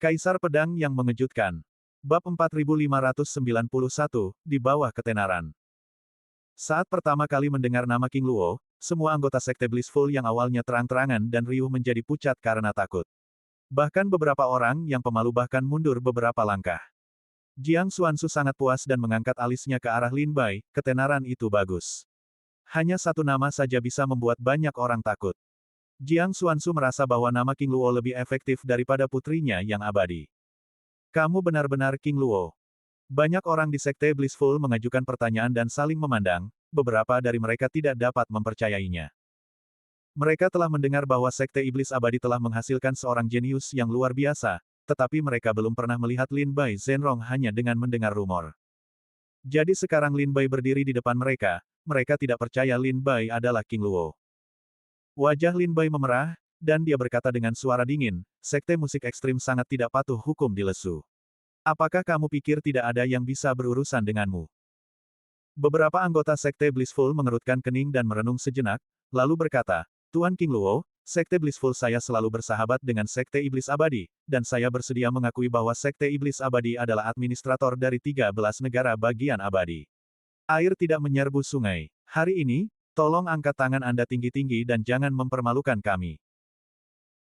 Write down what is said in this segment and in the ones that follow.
Kaisar Pedang yang Mengejutkan. Bab 4591, di bawah ketenaran. Saat pertama kali mendengar nama King Luo, semua anggota Sekte Blissful yang awalnya terang-terangan dan riuh menjadi pucat karena takut. Bahkan beberapa orang yang pemalu bahkan mundur beberapa langkah. Jiang Xuanzu sangat puas dan mengangkat alisnya ke arah Lin Bai, ketenaran itu bagus. Hanya satu nama saja bisa membuat banyak orang takut. Jiang Xuanzu merasa bahwa nama King Luo lebih efektif daripada putrinya yang abadi. Kamu benar-benar King Luo. Banyak orang di Sekte Blissful mengajukan pertanyaan dan saling memandang, beberapa dari mereka tidak dapat mempercayainya. Mereka telah mendengar bahwa Sekte Iblis Abadi telah menghasilkan seorang jenius yang luar biasa, tetapi mereka belum pernah melihat Lin Bai Zhenrong hanya dengan mendengar rumor. Jadi sekarang Lin Bai berdiri di depan mereka, mereka tidak percaya Lin Bai adalah King Luo. Wajah Lin Bai memerah, dan dia berkata dengan suara dingin, Sekte Musik Ekstrim sangat tidak patuh hukum di lesu. Apakah kamu pikir tidak ada yang bisa berurusan denganmu? Beberapa anggota Sekte Blissful mengerutkan kening dan merenung sejenak, lalu berkata, Tuan King Luo, Sekte Blissful saya selalu bersahabat dengan Sekte Iblis Abadi, dan saya bersedia mengakui bahwa Sekte Iblis Abadi adalah administrator dari 13 negara bagian abadi. Air tidak menyerbu sungai. Hari ini, tolong angkat tangan Anda tinggi-tinggi dan jangan mempermalukan kami.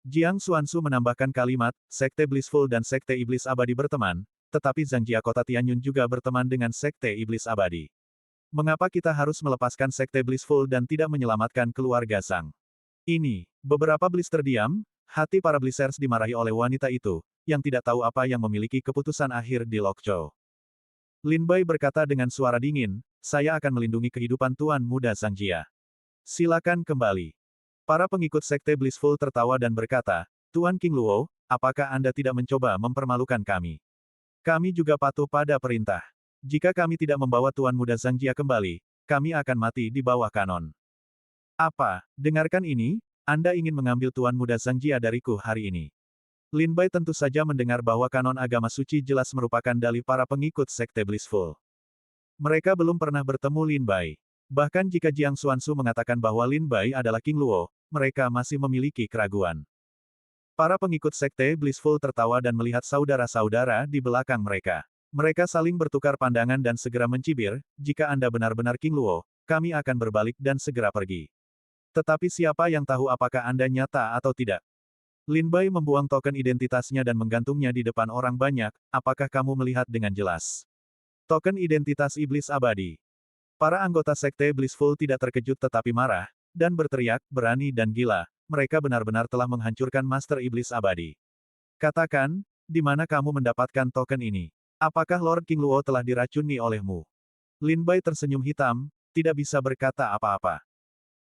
Jiang Xuanzu menambahkan kalimat, Sekte Blissful dan Sekte Iblis Abadi berteman, tetapi Zhang Jia Kota Tianyun juga berteman dengan Sekte Iblis Abadi. Mengapa kita harus melepaskan Sekte Blissful dan tidak menyelamatkan keluarga Zhang? Ini, beberapa Bliss terdiam, hati para Blissers dimarahi oleh wanita itu, yang tidak tahu apa yang memiliki keputusan akhir di Lokchou. Lin Bai berkata dengan suara dingin, saya akan melindungi kehidupan Tuan Muda Zhang Jia. Silakan kembali. Para pengikut Sekte Blissful tertawa dan berkata, Tuan King Luo, apakah Anda tidak mencoba mempermalukan kami? Kami juga patuh pada perintah. Jika kami tidak membawa Tuan Muda Zhang Jia kembali, kami akan mati di bawah kanon. Apa? Dengarkan ini, Anda ingin mengambil Tuan Muda Zhang Jia dariku hari ini. Lin Bai tentu saja mendengar bahwa kanon agama suci jelas merupakan dalih para pengikut Sekte Blissful. Mereka belum pernah bertemu Lin Bai. Bahkan jika Jiang Xuanzu mengatakan bahwa Lin Bai adalah King Luo, mereka masih memiliki keraguan. Para pengikut Sekte Blissful tertawa dan melihat saudara-saudara di belakang mereka. Mereka saling bertukar pandangan dan segera mencibir, jika Anda benar-benar King Luo, kami akan berbalik dan segera pergi. Tetapi siapa yang tahu apakah Anda nyata atau tidak? Lin Bai membuang token identitasnya dan menggantungnya di depan orang banyak, apakah kamu melihat dengan jelas? Token identitas Iblis Abadi. Para anggota Sekte Blissful tidak terkejut tetapi marah, dan berteriak, berani dan gila, mereka benar-benar telah menghancurkan Master Iblis Abadi. Katakan, di mana kamu mendapatkan token ini? Apakah Lord King Luo telah diracuni olehmu? Lin Bai tersenyum hitam, tidak bisa berkata apa-apa.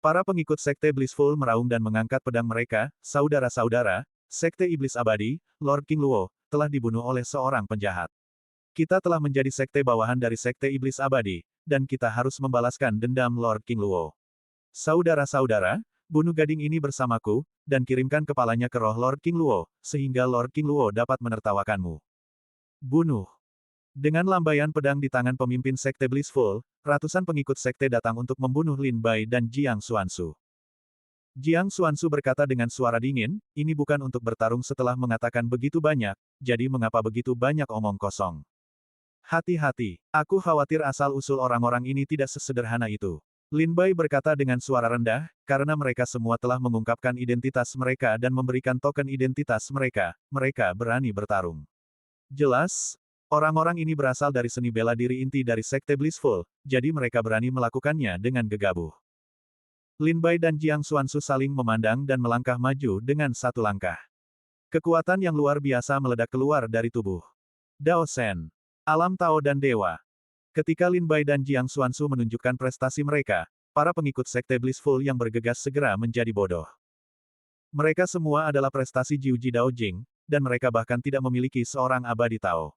Para pengikut Sekte Blissful meraung dan mengangkat pedang mereka, saudara-saudara, Sekte Iblis Abadi, Lord King Luo, telah dibunuh oleh seorang penjahat. Kita telah menjadi sekte bawahan dari Sekte Iblis Abadi, dan kita harus membalaskan dendam Lord King Luo. Saudara-saudara, bunuh gading ini bersamaku, dan kirimkan kepalanya ke roh Lord King Luo, sehingga Lord King Luo dapat menertawakanmu. Bunuh. Dengan lambaian pedang di tangan pemimpin Sekte Blissful, ratusan pengikut sekte datang untuk membunuh Lin Bai dan Jiang Xuanzu. Jiang Xuanzu berkata dengan suara dingin, ini bukan untuk bertarung setelah mengatakan begitu banyak, jadi mengapa begitu banyak omong kosong? Hati-hati, aku khawatir asal-usul orang-orang ini tidak sesederhana itu. Lin Bai berkata dengan suara rendah, karena mereka semua telah mengungkapkan identitas mereka dan memberikan token identitas mereka, mereka berani bertarung. Jelas, orang-orang ini berasal dari seni bela diri inti dari Sekte Blissful, jadi mereka berani melakukannya dengan gegabah. Lin Bai dan Jiang Xuanzu saling memandang dan melangkah maju dengan satu langkah. Kekuatan yang luar biasa meledak keluar dari tubuh Dao Shen, alam Tao dan Dewa. Ketika Lin Bai dan Jiang Xuanzu menunjukkan prestasi mereka, para pengikut Sekte Blissful yang bergegas segera menjadi bodoh. Mereka semua adalah prestasi Jiuji Dao Jing, dan mereka bahkan tidak memiliki seorang abadi Tao.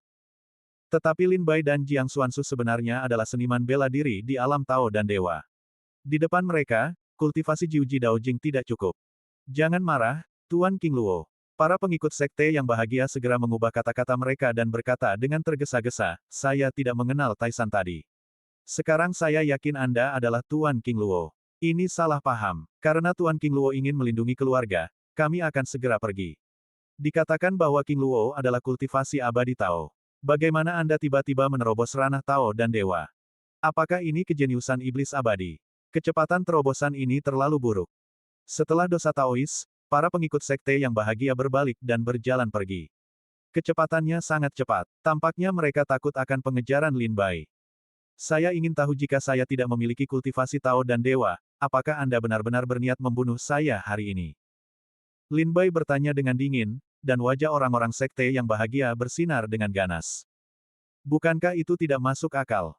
Tetapi Lin Bai dan Jiang Xuanzu sebenarnya adalah seniman bela diri di alam Tao dan Dewa. Di depan mereka, kultivasi Jiuji Dao Jing tidak cukup. Jangan marah, Tuan King Luo. Para pengikut sekte yang bahagia segera mengubah kata-kata mereka dan berkata dengan tergesa-gesa, saya tidak mengenal Taisan tadi. Sekarang saya yakin Anda adalah Tuan King Luo. Ini salah paham. Karena Tuan King Luo ingin melindungi keluarga, kami akan segera pergi. Dikatakan bahwa King Luo adalah kultivasi abadi Tao. Bagaimana Anda tiba-tiba menerobos ranah Tao dan Dewa? Apakah ini kejeniusan iblis abadi? Kecepatan terobosan ini terlalu buruk. Setelah dosa Taois, para pengikut sekte yang bahagia berbalik dan berjalan pergi. Kecepatannya sangat cepat. Tampaknya mereka takut akan pengejaran Lin Bai. Saya ingin tahu jika saya tidak memiliki kultivasi Tao dan Dewa, apakah Anda benar-benar berniat membunuh saya hari ini? Lin Bai bertanya dengan dingin, dan wajah orang-orang sekte yang bahagia bersinar dengan ganas. Bukankah itu tidak masuk akal?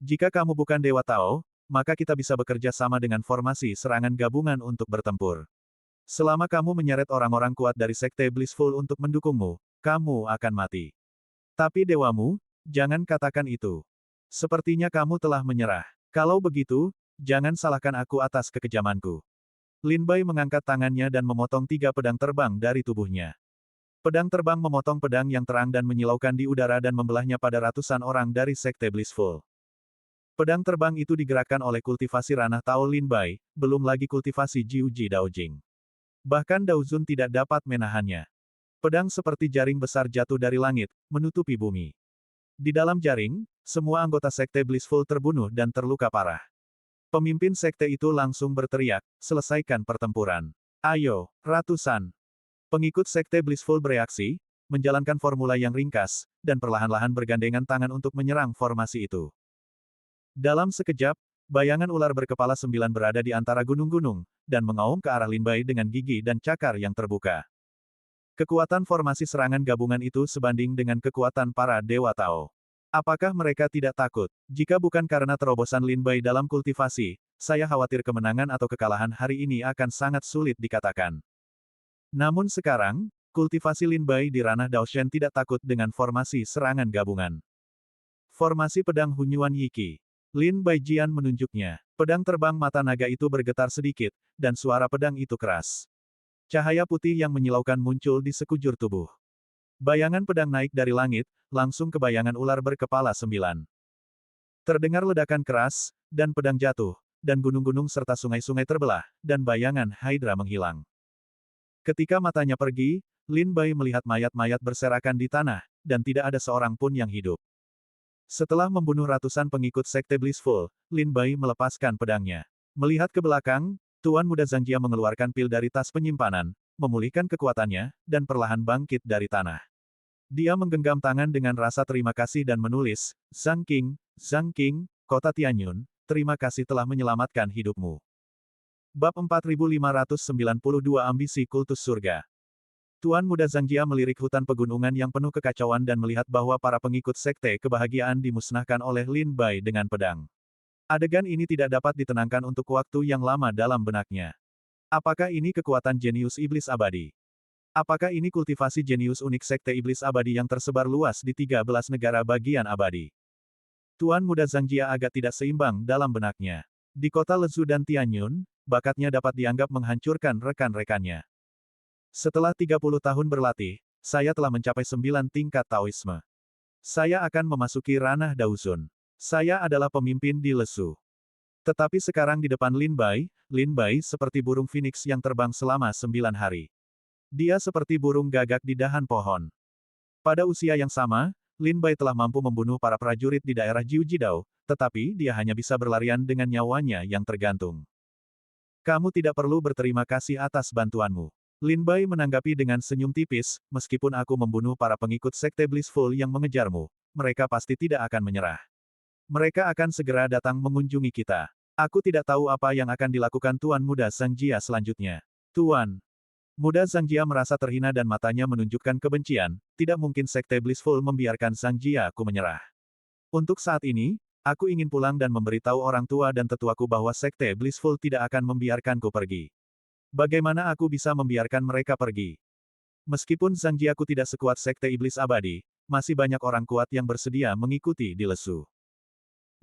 Jika kamu bukan Dewa Tao, maka kita bisa bekerja sama dengan formasi serangan gabungan untuk bertempur. Selama kamu menyeret orang-orang kuat dari sekte Blissful untuk mendukungmu, kamu akan mati. Tapi dewamu, jangan katakan itu. Sepertinya kamu telah menyerah. Kalau begitu, jangan salahkan aku atas kekejamanku. Lin Bai mengangkat tangannya dan memotong 3 pedang terbang dari tubuhnya. Pedang terbang memotong pedang yang terang dan menyilaukan di udara dan membelahnya pada ratusan orang dari sekte Blissful. Pedang terbang itu digerakkan oleh kultivasi ranah Tao Lin Bai, belum lagi kultivasi Jiuji Daojing. Bahkan Daozun tidak dapat menahannya. Pedang seperti jaring besar jatuh dari langit, menutupi bumi. Di dalam jaring, semua anggota sekte Blissful terbunuh dan terluka parah. Pemimpin sekte itu langsung berteriak, selesaikan pertempuran. Ayo, ratusan. Pengikut sekte Blissful bereaksi, menjalankan formula yang ringkas, dan perlahan-lahan bergandengan tangan untuk menyerang formasi itu. Dalam sekejap, bayangan ular berkepala 9 berada di antara gunung-gunung, dan mengaum ke arah Lin Bai dengan gigi dan cakar yang terbuka. Kekuatan formasi serangan gabungan itu sebanding dengan kekuatan para Dewa Tao. Apakah mereka tidak takut? Jika bukan karena terobosan Lin Bai dalam kultivasi, saya khawatir kemenangan atau kekalahan hari ini akan sangat sulit dikatakan. Namun sekarang, kultivasi Lin Bai di ranah Daoshen tidak takut dengan formasi serangan gabungan. Formasi pedang Hunyuan Yiki. Lin Bai Jian menunjuknya. Pedang terbang mata naga itu bergetar sedikit, dan suara pedang itu keras. Cahaya putih yang menyilaukan muncul di sekujur tubuh. Bayangan pedang naik dari langit, langsung ke bayangan ular berkepala 9. Terdengar ledakan keras, dan pedang jatuh, dan gunung-gunung serta sungai-sungai terbelah, dan bayangan Hydra menghilang. Ketika matanya pergi, Lin Bai melihat mayat-mayat berserakan di tanah, dan tidak ada seorang pun yang hidup. Setelah membunuh ratusan pengikut sekte Blissful, Lin Bai melepaskan pedangnya. Melihat ke belakang, Tuan Muda Zangjia mengeluarkan pil dari tas penyimpanan, memulihkan kekuatannya, dan perlahan bangkit dari tanah. Dia menggenggam tangan dengan rasa terima kasih dan menulis, Zhang King, Kota Tianyun, terima kasih telah menyelamatkan hidupmu. Bab 4592 Ambisi Kultus Surga. Tuan Muda Zangjia melirik hutan pegunungan yang penuh kekacauan dan melihat bahwa para pengikut sekte kebahagiaan dimusnahkan oleh Lin Bai dengan pedang. Adegan ini tidak dapat ditenangkan untuk waktu yang lama dalam benaknya. Apakah ini kekuatan jenius iblis abadi? Apakah ini kultivasi jenius unik sekte iblis abadi yang tersebar luas di 13 negara bagian abadi? Tuan Muda Zangjia agak tidak seimbang dalam benaknya. Di kota Lezu dan Tianyun, bakatnya dapat dianggap menghancurkan rekan-rekannya. Setelah 30 tahun berlatih, saya telah mencapai 9 tingkat Taoisme. Saya akan memasuki ranah Daozun. Saya adalah pemimpin di Lezu. Tetapi sekarang di depan Lin Bai seperti burung phoenix yang terbang selama 9 hari. Dia seperti burung gagak di dahan pohon. Pada usia yang sama, Lin Bai telah mampu membunuh para prajurit di daerah Jiujidao, tetapi dia hanya bisa berlarian dengan nyawanya yang tergantung. Kamu tidak perlu berterima kasih atas bantuanmu. Lin Bai menanggapi dengan senyum tipis, meskipun aku membunuh para pengikut sekte Blissful yang mengejarmu, mereka pasti tidak akan menyerah. Mereka akan segera datang mengunjungi kita. Aku tidak tahu apa yang akan dilakukan Tuan Muda Zangjia selanjutnya. Tuan Muda Zangjia merasa terhina dan matanya menunjukkan kebencian, tidak mungkin sekte Blissful membiarkan Zangjia ku menyerah. Untuk saat ini, aku ingin pulang dan memberitahu orang tua dan tetuaku bahwa sekte Blissful tidak akan membiarkanku pergi. Bagaimana aku bisa membiarkan mereka pergi? Meskipun Zangjia ku tidak sekuat sekte iblis abadi, masih banyak orang kuat yang bersedia mengikuti di Lezu.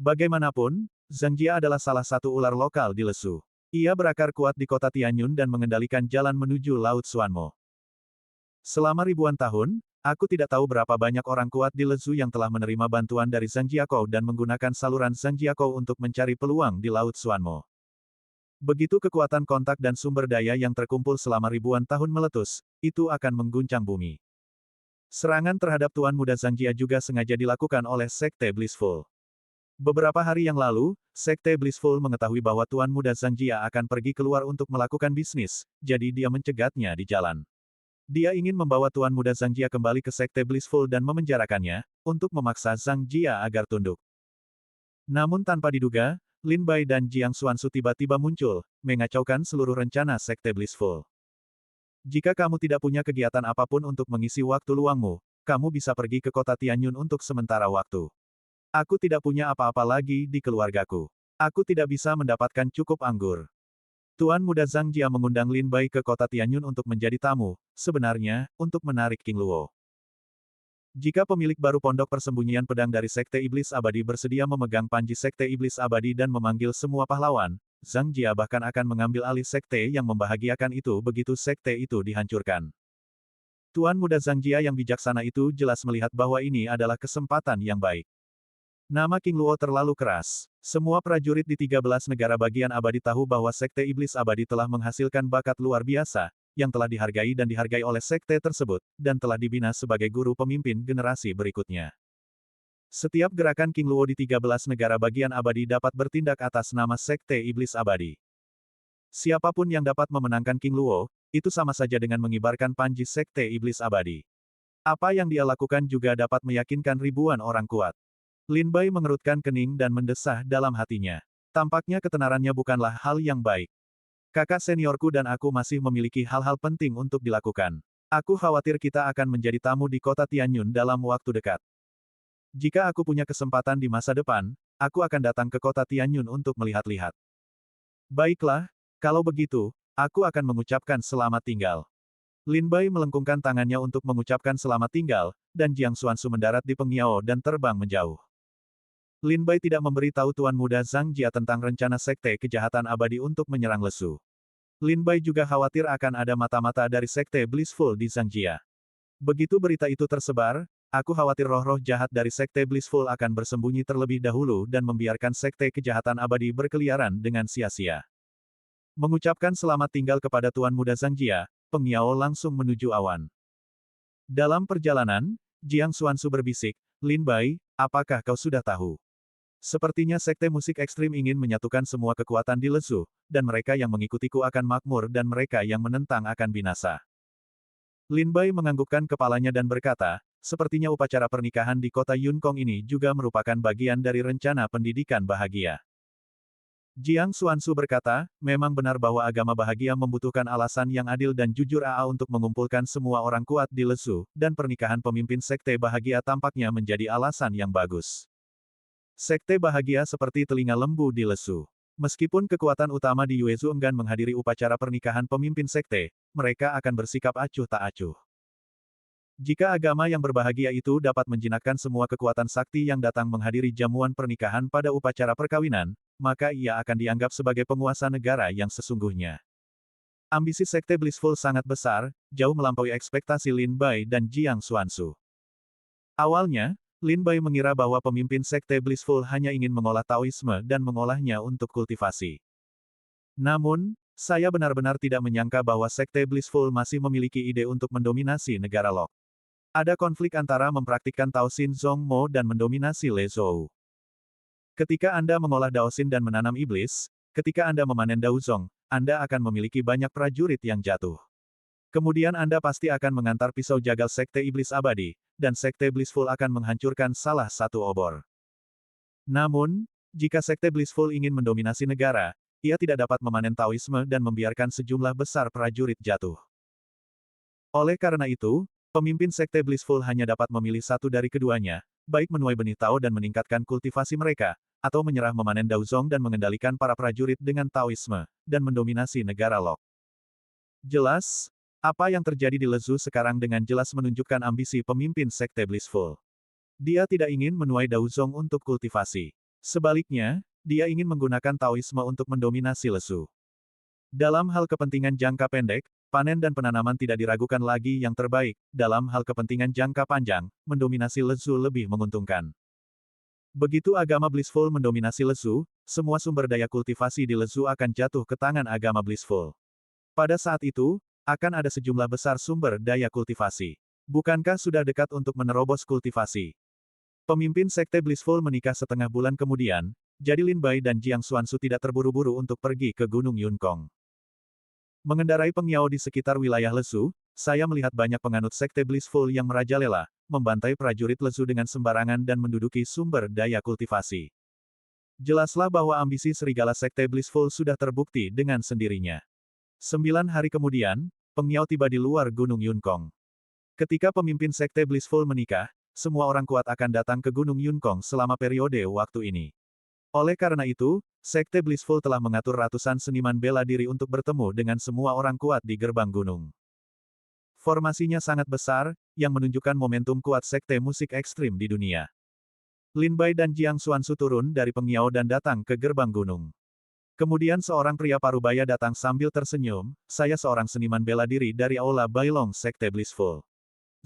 Bagaimanapun, Zangjia adalah salah satu ular lokal di Lezu. Ia berakar kuat di kota Tianyun dan mengendalikan jalan menuju Laut Xuanmo. Selama ribuan tahun, aku tidak tahu berapa banyak orang kuat di Lezu yang telah menerima bantuan dari Zhangjiakou dan menggunakan saluran Zhangjiakou untuk mencari peluang di Laut Xuanmo. Begitu kekuatan kontak dan sumber daya yang terkumpul selama ribuan tahun meletus, itu akan mengguncang bumi. Serangan terhadap Tuan Muda Zangjia juga sengaja dilakukan oleh Sekte Blissful. Beberapa hari yang lalu, Sekte Blissful mengetahui bahwa Tuan Muda Zangjia akan pergi keluar untuk melakukan bisnis, jadi dia mencegatnya di jalan. Dia ingin membawa Tuan Muda Zangjia kembali ke Sekte Blissful dan memenjarakannya, untuk memaksa Zangjia agar tunduk. Namun tanpa diduga, Lin Bai dan Jiang Xuansu tiba-tiba muncul, mengacaukan seluruh rencana Sekte Blissful. Jika kamu tidak punya kegiatan apapun untuk mengisi waktu luangmu, kamu bisa pergi ke kota Tianyun untuk sementara waktu. Aku tidak punya apa-apa lagi di keluargaku. Aku tidak bisa mendapatkan cukup anggur. Tuan Muda Zangjia mengundang Lin Bai ke kota Tianyun untuk menjadi tamu, sebenarnya, untuk menarik King Luo. Jika pemilik baru pondok persembunyian pedang dari Sekte Iblis Abadi bersedia memegang panji Sekte Iblis Abadi dan memanggil semua pahlawan, Zangjia bahkan akan mengambil alih sekte yang membahagiakan itu begitu sekte itu dihancurkan. Tuan Muda Zangjia yang bijaksana itu jelas melihat bahwa ini adalah kesempatan yang baik. Nama King Luo terlalu keras. Semua prajurit di 13 negara bagian abadi tahu bahwa Sekte Iblis Abadi telah menghasilkan bakat luar biasa, yang telah dihargai dan dihargai oleh sekte tersebut, dan telah dibina sebagai guru pemimpin generasi berikutnya. Setiap gerakan King Luo di 13 negara bagian abadi dapat bertindak atas nama Sekte Iblis Abadi. Siapapun yang dapat memenangkan King Luo, itu sama saja dengan mengibarkan panji Sekte Iblis Abadi. Apa yang dia lakukan juga dapat meyakinkan ribuan orang kuat. Lin Bai mengerutkan kening dan mendesah dalam hatinya. Tampaknya ketenarannya bukanlah hal yang baik. Kakak seniorku dan aku masih memiliki hal-hal penting untuk dilakukan. Aku khawatir kita akan menjadi tamu di kota Tianyun dalam waktu dekat. Jika aku punya kesempatan di masa depan, aku akan datang ke kota Tianyun untuk melihat-lihat. Baiklah, kalau begitu, aku akan mengucapkan selamat tinggal. Lin Bai melengkungkan tangannya untuk mengucapkan selamat tinggal, dan Jiang Xuansu mendarat di Pengiao dan terbang menjauh. Lin Bai tidak memberitahu Tuan Muda Zangjia tentang rencana Sekte Kejahatan Abadi untuk menyerang Lesu. Lin Bai juga khawatir akan ada mata-mata dari Sekte Blissful di Zangjia. Begitu berita itu tersebar, aku khawatir roh-roh jahat dari Sekte Blissful akan bersembunyi terlebih dahulu dan membiarkan Sekte Kejahatan Abadi berkeliaran dengan sia-sia. Mengucapkan selamat tinggal kepada Tuan Muda Zangjia, Pengiao langsung menuju awan. Dalam perjalanan, Jiang Xuansu berbisik, Lin Bai, apakah kau sudah tahu? Sepertinya sekte musik ekstrim ingin menyatukan semua kekuatan di Lesu, dan mereka yang mengikutiku akan makmur dan mereka yang menentang akan binasa. Lin Bai menganggukkan kepalanya dan berkata, sepertinya upacara pernikahan di kota Yunkong ini juga merupakan bagian dari rencana pendidikan bahagia. Jiang Xuansu berkata, memang benar bahwa agama bahagia membutuhkan alasan yang adil dan jujur untuk mengumpulkan semua orang kuat di Lesu, dan pernikahan pemimpin sekte bahagia tampaknya menjadi alasan yang bagus. Sekte bahagia seperti telinga lembu di Lesu. Meskipun kekuatan utama di Yuezhu enggan menghadiri upacara pernikahan pemimpin sekte, mereka akan bersikap acuh tak acuh. Jika agama yang berbahagia itu dapat menjinakkan semua kekuatan sakti yang datang menghadiri jamuan pernikahan pada upacara perkawinan, maka ia akan dianggap sebagai penguasa negara yang sesungguhnya. Ambisi Sekte Blissful sangat besar, jauh melampaui ekspektasi Lin Bai dan Jiang Xuansu. Awalnya, Lin Bai mengira bahwa pemimpin Sekte Blissful hanya ingin mengolah Taoisme dan mengolahnya untuk kultivasi. Namun, saya benar-benar tidak menyangka bahwa Sekte Blissful masih memiliki ide untuk mendominasi negara Lok. Ada konflik antara mempraktikkan Taosin Zong Mo dan mendominasi Le Zhou. Ketika Anda mengolah Daosin dan menanam iblis, ketika Anda memanen Daozong, Anda akan memiliki banyak prajurit yang jatuh. Kemudian Anda pasti akan mengantar pisau jagal Sekte Iblis Abadi, dan Sekte Blissful akan menghancurkan salah satu obor. Namun, jika Sekte Blissful ingin mendominasi negara, ia tidak dapat memanen Taoisme dan membiarkan sejumlah besar prajurit jatuh. Oleh karena itu, pemimpin Sekte Blissful hanya dapat memilih satu dari keduanya, baik menuai benih Tao dan meningkatkan kultivasi mereka, atau menyerah memanen Daozong dan mengendalikan para prajurit dengan Taoisme, dan mendominasi negara Lok. Jelas, apa yang terjadi di Lezu sekarang dengan jelas menunjukkan ambisi pemimpin Sekte Blissful. Dia tidak ingin menuai Daozong untuk kultivasi. Sebaliknya, dia ingin menggunakan Taoisme untuk mendominasi Lezu. Dalam hal kepentingan jangka pendek, panen dan penanaman tidak diragukan lagi yang terbaik. Dalam hal kepentingan jangka panjang, mendominasi Lezu lebih menguntungkan. Begitu agama Blissful mendominasi Lezu, semua sumber daya kultivasi di Lezu akan jatuh ke tangan agama Blissful. Pada saat itu, akan ada sejumlah besar sumber daya kultivasi. Bukankah sudah dekat untuk menerobos kultivasi? Pemimpin Sekte Blissful menikah setengah bulan kemudian, jadi Lin Bai dan Jiang Xuansu tidak terburu-buru untuk pergi ke Gunung Yunkong. Mengendarai pengiau di sekitar wilayah lesu, saya melihat banyak penganut Sekte Blissful yang merajalela, membantai prajurit lesu dengan sembarangan dan menduduki sumber daya kultivasi. Jelaslah bahwa ambisi serigala Sekte Blissful sudah terbukti dengan sendirinya. 9 hari kemudian, pengiau tiba di luar Gunung Yunkong. Ketika pemimpin Sekte Blissful menikah, semua orang kuat akan datang ke Gunung Yunkong selama periode waktu ini. Oleh karena itu, Sekte Blissful telah mengatur ratusan seniman bela diri untuk bertemu dengan semua orang kuat di gerbang gunung. Formasinya sangat besar, yang menunjukkan momentum kuat Sekte musik ekstrim di dunia. Lin Bai dan Jiang Xuansu turun dari pengiau dan datang ke gerbang gunung. Kemudian seorang pria parubaya datang sambil tersenyum, saya seorang seniman bela diri dari Aula Bailong Sekte Blissful.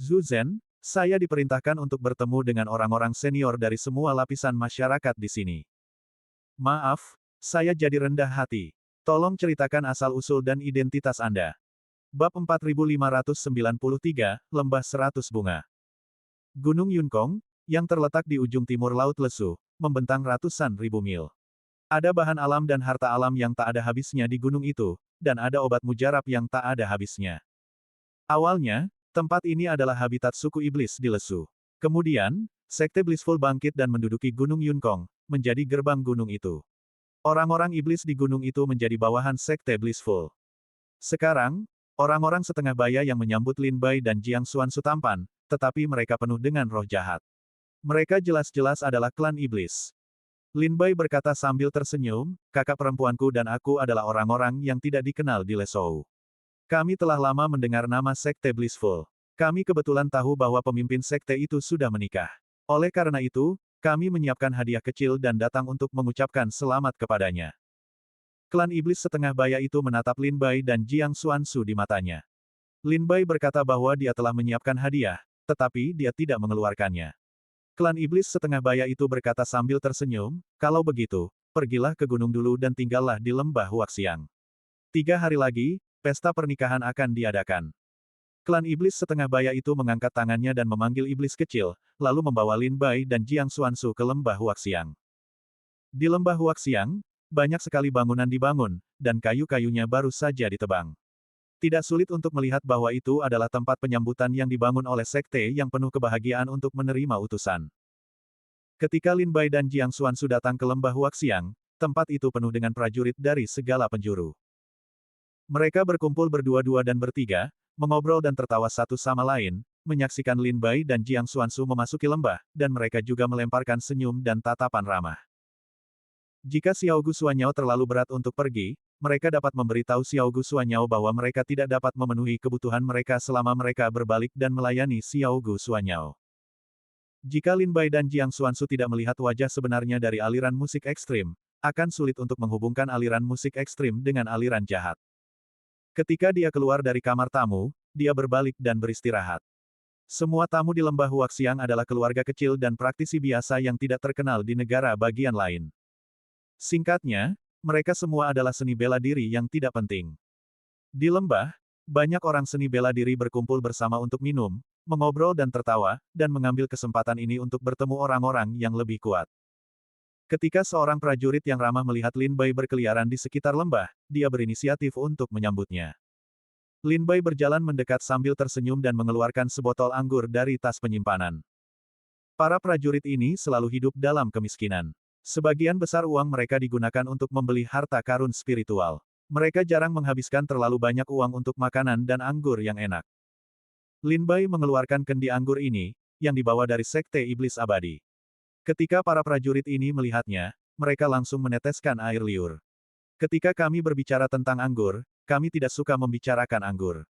Zhu Zhen, saya diperintahkan untuk bertemu dengan orang-orang senior dari semua lapisan masyarakat di sini. Maaf, saya jadi rendah hati. Tolong ceritakan asal-usul dan identitas Anda. Bab 4593, Lembah 100 Bunga. Gunung Yunkong, yang terletak di ujung timur Laut Lesu, membentang ratusan ribu mil. Ada bahan alam dan harta alam yang tak ada habisnya di gunung itu, dan ada obat mujarab yang tak ada habisnya. Awalnya, tempat ini adalah habitat suku iblis di Lesu. Kemudian, Sekte Blissful bangkit dan menduduki Gunung Yunkong, menjadi gerbang gunung itu. Orang-orang iblis di gunung itu menjadi bawahan Sekte Blissful. Sekarang, orang-orang setengah baya yang menyambut Lin Bai dan Jiang Xuansu tampan, tetapi mereka penuh dengan roh jahat. Mereka jelas-jelas adalah klan iblis. Lin Bai berkata sambil tersenyum, kakak perempuanku dan aku adalah orang-orang yang tidak dikenal di Lesou. Kami telah lama mendengar nama Sekte Blissful. Kami kebetulan tahu bahwa pemimpin sekte itu sudah menikah. Oleh karena itu, kami menyiapkan hadiah kecil dan datang untuk mengucapkan selamat kepadanya. Klan iblis setengah baya itu menatap Lin Bai dan Jiang Xuansu di matanya. Lin Bai berkata bahwa dia telah menyiapkan hadiah, tetapi dia tidak mengeluarkannya. Klan iblis setengah baya itu berkata sambil tersenyum, kalau begitu, pergilah ke gunung dulu dan tinggallah di lembah Huaxiang. 3 hari lagi, pesta pernikahan akan diadakan. Klan iblis setengah baya itu mengangkat tangannya dan memanggil iblis kecil, lalu membawa Lin Bai dan Jiang Xuansu ke lembah Huaxiang. Di lembah Huaxiang, banyak sekali bangunan dibangun, dan kayu-kayunya baru saja ditebang. Tidak sulit untuk melihat bahwa itu adalah tempat penyambutan yang dibangun oleh sekte yang penuh kebahagiaan untuk menerima utusan. Ketika Lin Bai dan Jiang Xuansu datang ke lembah Huaxiang, tempat itu penuh dengan prajurit dari segala penjuru. Mereka berkumpul berdua-dua dan bertiga, mengobrol dan tertawa satu sama lain, menyaksikan Lin Bai dan Jiang Xuansu memasuki lembah, dan mereka juga melemparkan senyum dan tatapan ramah. Jika Xiao Gu Suanyao terlalu berat untuk pergi, mereka dapat memberitahu Xiao Gu Suanyao bahwa mereka tidak dapat memenuhi kebutuhan mereka selama mereka berbalik dan melayani Xiao Gu Suanyao. Jika Lin Bai dan Jiang Xuansu tidak melihat wajah sebenarnya dari aliran musik ekstrim, akan sulit untuk menghubungkan aliran musik ekstrim dengan aliran jahat. Ketika dia keluar dari kamar tamu, dia berbalik dan beristirahat. Semua tamu di lembah Huaxiang adalah keluarga kecil dan praktisi biasa yang tidak terkenal di negara bagian lain. Singkatnya, mereka semua adalah seni bela diri yang tidak penting. Di lembah, banyak orang seni bela diri berkumpul bersama untuk minum, mengobrol dan tertawa, dan mengambil kesempatan ini untuk bertemu orang-orang yang lebih kuat. Ketika seorang prajurit yang ramah melihat Lin Bai berkeliaran di sekitar lembah, dia berinisiatif untuk menyambutnya. Lin Bai berjalan mendekat sambil tersenyum dan mengeluarkan sebotol anggur dari tas penyimpanan. Para prajurit ini selalu hidup dalam kemiskinan. Sebagian besar uang mereka digunakan untuk membeli harta karun spiritual. Mereka jarang menghabiskan terlalu banyak uang untuk makanan dan anggur yang enak. Lin Bai mengeluarkan kendi anggur ini, yang dibawa dari Sekte Iblis Abadi. Ketika para prajurit ini melihatnya, mereka langsung meneteskan air liur. Ketika kami berbicara tentang anggur, kami tidak suka membicarakan anggur.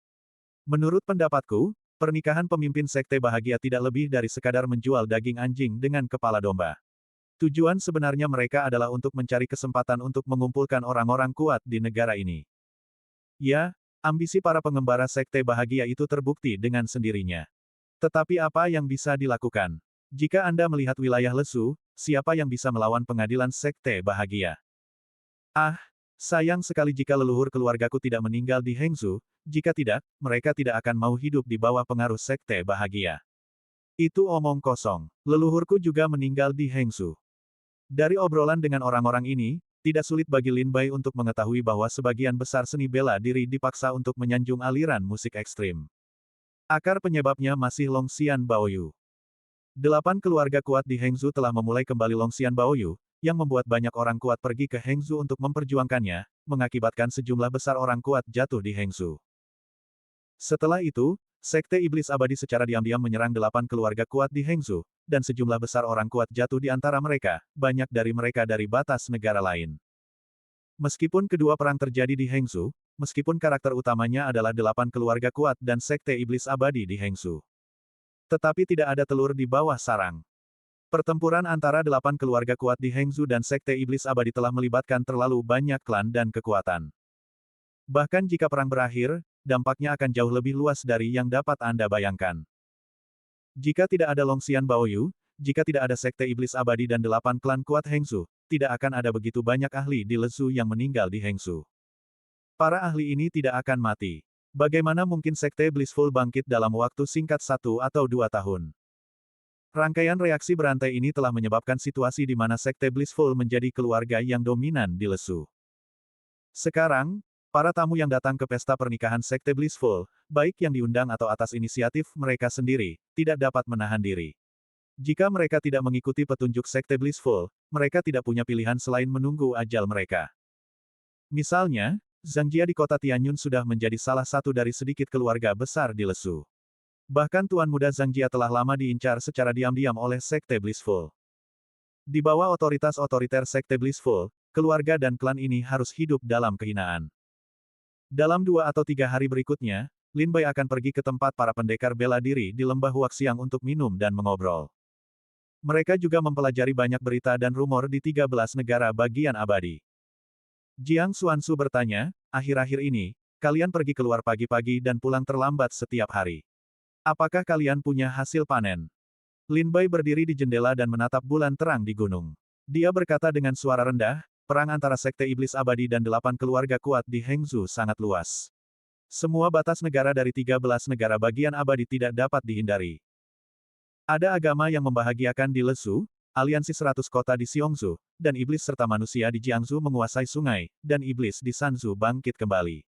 Menurut pendapatku, pernikahan pemimpin sekte bahagia tidak lebih dari sekadar menjual daging anjing dengan kepala domba. Tujuan sebenarnya mereka adalah untuk mencari kesempatan untuk mengumpulkan orang-orang kuat di negara ini. Ya, ambisi para pengembara sekte bahagia itu terbukti dengan sendirinya. Tetapi apa yang bisa dilakukan? Jika Anda melihat wilayah lesu, siapa yang bisa melawan pengadilan sekte bahagia? Ah, Sayang sekali jika leluhur keluargaku tidak meninggal di Hengzhou, jika tidak, mereka tidak akan mau hidup di bawah pengaruh sekte bahagia. Itu omong kosong. Leluhurku juga meninggal di Hengzhou. Dari obrolan dengan orang-orang ini, tidak sulit bagi Lin Bai untuk mengetahui bahwa sebagian besar seni bela diri dipaksa untuk menyanjung aliran musik ekstrim. Akar penyebabnya masih Longxian Baoyu. 8 keluarga kuat di Hengzhou telah memulai kembali Longxian Baoyu, yang membuat banyak orang kuat pergi ke Hengzhou untuk memperjuangkannya, mengakibatkan sejumlah besar orang kuat jatuh di Hengzhou. Setelah itu, Sekte Iblis Abadi secara diam-diam menyerang 8 keluarga kuat di Hengzhou, dan sejumlah besar orang kuat jatuh di antara mereka, banyak dari mereka dari batas negara lain. Meskipun kedua perang terjadi di Hengzhou, meskipun karakter utamanya adalah 8 keluarga kuat dan Sekte Iblis Abadi di Hengzhou. Tetapi tidak ada telur di bawah sarang. Pertempuran antara 8 keluarga kuat di Hengzhou dan Sekte Iblis Abadi telah melibatkan terlalu banyak klan dan kekuatan. Bahkan jika perang berakhir, dampaknya akan jauh lebih luas dari yang dapat Anda bayangkan. Jika tidak ada Longxian Baoyu, jika tidak ada Sekte Iblis Abadi dan 8 klan kuat Hengzhou, tidak akan ada begitu banyak ahli di Lezu yang meninggal di Hengzhou. Para ahli ini tidak akan mati. Bagaimana mungkin Sekte Blissful bangkit dalam waktu singkat 1 atau 2 tahun? Rangkaian reaksi berantai ini telah menyebabkan situasi di mana Sekte Blissful menjadi keluarga yang dominan di Lezu. Sekarang, para tamu yang datang ke pesta pernikahan Sekte Blissful, baik yang diundang atau atas inisiatif mereka sendiri, tidak dapat menahan diri. Jika mereka tidak mengikuti petunjuk Sekte Blissful, mereka tidak punya pilihan selain menunggu ajal mereka. Misalnya, Zhang Jia di kota Tianyun sudah menjadi salah satu dari sedikit keluarga besar di Lezu. Bahkan Tuan Muda Zhang Jia telah lama diincar secara diam-diam oleh Sekte Blissful. Di bawah otoritas otoriter Sekte Blissful, keluarga dan klan ini harus hidup dalam kehinaan. Dalam 2 atau 3 hari berikutnya, Lin Bai akan pergi ke tempat para pendekar bela diri di lembah Huaxiang untuk minum dan mengobrol. Mereka juga mempelajari banyak berita dan rumor di 13 negara bagian abadi. Jiang Xuanzu bertanya, akhir-akhir ini, kalian pergi keluar pagi-pagi dan pulang terlambat setiap hari. Apakah kalian punya hasil panen? Lin Bai berdiri di jendela dan menatap bulan terang di gunung. Dia berkata dengan suara rendah, perang antara Sekte Iblis Abadi dan 8 keluarga kuat di Hengzhou sangat luas. Semua batas negara dari 13 negara bagian abadi tidak dapat dihindari. Ada agama yang membahagiakan di Lezu, aliansi 100 kota di Xiongzhou, dan iblis serta manusia di Jiangsu menguasai sungai, dan iblis di Sanzu bangkit kembali.